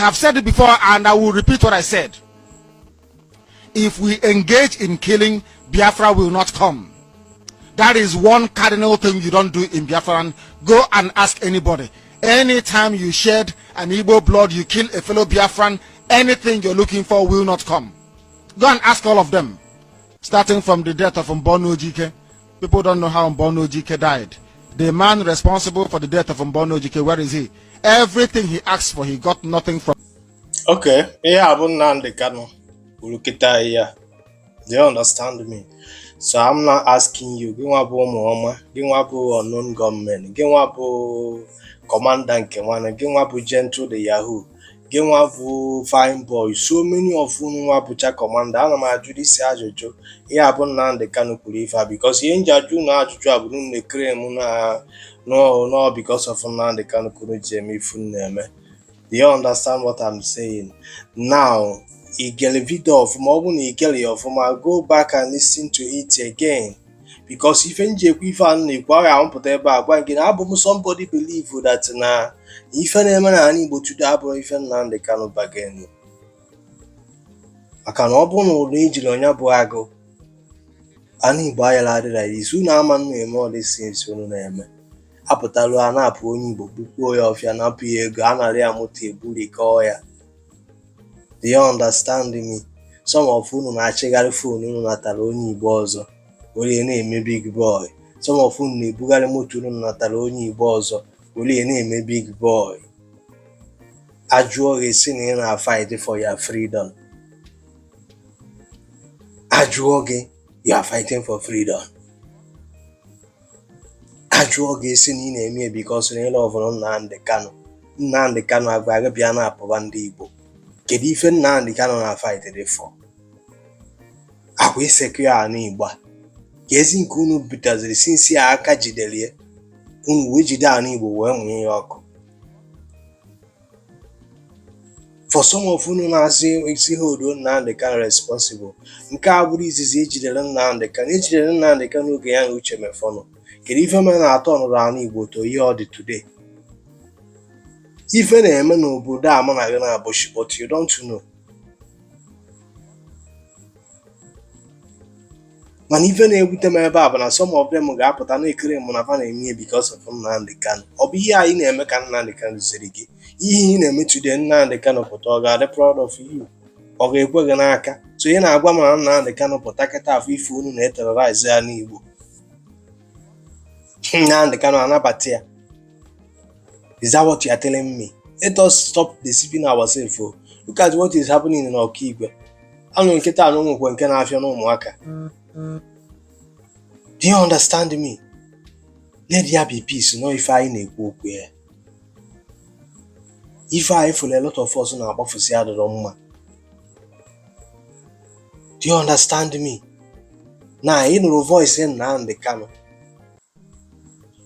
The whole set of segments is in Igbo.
have said it before and I will repeat what I said. If we engage in killing, Biafra will not come. That is one cardinal thing you don't do in Biafra. Go and ask anybody. Anytime you shed an Igbo blood, you kill a fellow Biafran, anything you're looking for will not come. Go and ask all of them. Starting from the death of Mbono Ojike. People don't know how Mbono Ojike died. The man responsible for the death of Mbono Ojike, where is he? Everything he asked for, he got nothing from. Okay, yeah, but now the canon. Look at that here. They understand me. So I'm not asking you, give one Muhammad, give one unknown gunmen, give one commandant Kewana, give one gentle the Yahoo, give one fine boy, so many of whom wapucha commander, and my Judy Sajo, yeah, but now the canon Kulifa, because he ain't judge now to travel the cream, no, because of now the canon Jamie Funeme. Do you understand what I'm saying? Now, I get a video of my go back and listen to it again. Because if somebody believe that now, if I'm unable to double, if I'm the kind of bargain, I can open old age on your boago. I need buy a ladder like this. Soon I'm on more these things. Apotalo anapu onye Igbo bukwo ya ofia na pu ego anari amuta ebuli koya. Do you understand me? Some of unu na-achịgharị phone unu natara onye Igbo ọzọ were na-eme big boy. Some of unu na-ebugharị moto unu natara onye Igbo ọzọ were na-eme big boy. Ajụọ gị sị na ị na-fight for your freedom. Ajụọ gị, you are fighting for freedom. Ajụọ gị esi na ị na-eme because na ị love Nnamdi Kanu agwa bịa na apụba ndị Igbo. Kedu ife Nnamdi Kanu na fight dị for? Akwa isekwe ana Igbo. Kezi nke unu bitaziri since aka jidelie. Unu wee jide ana Igbo wee munye ya ọkụ. For some of unu na-asị isi hold Nnamdi Kanu responsible. Nke a bụrụ izizi ejidere Nnamdi Kanu. Ejidere Nnamdi Kanu oge ya na Uche Mefọnụ. Kedu ife mere na-atọ ọnụrụ ana Igbo to ihe ọ dị today? Ife na-eme n'obodo a mụ na gị na-abụchi, but you don't know. Mana ife na-ebute m ebe a bụ na some of them ga-apụta na-ekere mụ na fa na-eme because of Nnamdi Kanu. Ọ bụ ihe anyị na-eme ka Nnamdi Kanu ziri gị. Ihe ị na-eme today Nnamdi Kanu pụta, ọ ga-adị proud of you. Ọ ga-ekwe gị n'aka. So ị na-agwa m na Nnamdi Kanu pụta kịta afọ ife unu na-eterrorize ya n'Igbo. Nnamdi Kanu anabata ya. Is that what you are telling me? Let us stop deceiving ourselves. Look at what is happening in Okigwe. Do you understand me? Let there be peace, no if I in a where. If I feel a lot of us on our office, do you understand me? Now, you know, voice in Nnamdi Kanu.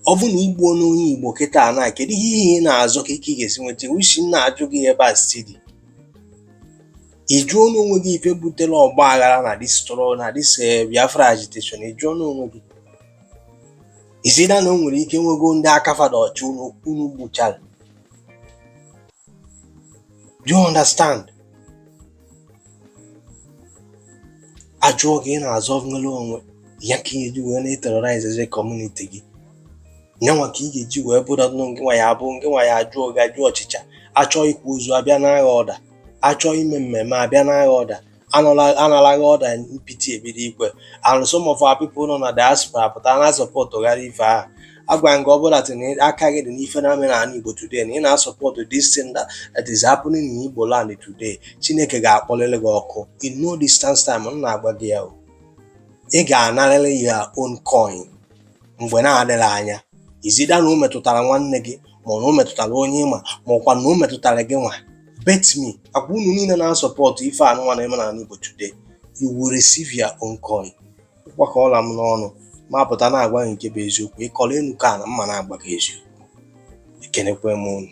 Ọbụ na Igbo n'onye Igbo kịta na kedu ihe ị na-azọ ka ike ga-esi nweta wishi na-ajụ gị ebe a stidi ịjụọ n'onwe gị ife butere ọgba aghara na this Biafra agitation. Ịjụọ n'onwe gị isida na o nwere ike nwego ndị aka fada ọchị unu gbuchara. Do you understand? Ajụọ gị na-azọ nwere onwe ya ka ị wee na-terrorize community gị. Nyanwa ka ị ga-eji wee bụrụ nke nwa ya abụ nke nwa ya ajụọ gị ajụ ọchịcha, achọ ikwu ozu abịa n'agha ọda, achọ ime mmemme abịa n'agha ọda, analaghị ọda mpiti ebido ikwe. And some of our people nọ na diaspora pụta na support gara ife a. Agwa nga ọ bụla tinye aka gị dị n'ife na-ame na Igbo today na ị na-support this thing that is happening in Igbo land today. Chineke ga-akpọlele gị ọkụ. In no distance time m na-agwa gị ya. Ị ga-analele your own coin mgbe na-adịghị anya. Izida na o metụtara nwanne gị ma ọ na o metụtara onye ma ọkwa na o metụtara gị nwa. Bet me, agwa unu niile na-support ife anụnwa na-eme na Igbo today, you will receive your own coin. Gbakọọla m n'ọnụ ma pụta na-agwa nke bụ eziokwu. Ịkọrọ enu ka na mma na-agba gị eziokwu. Ekenekwe m unu.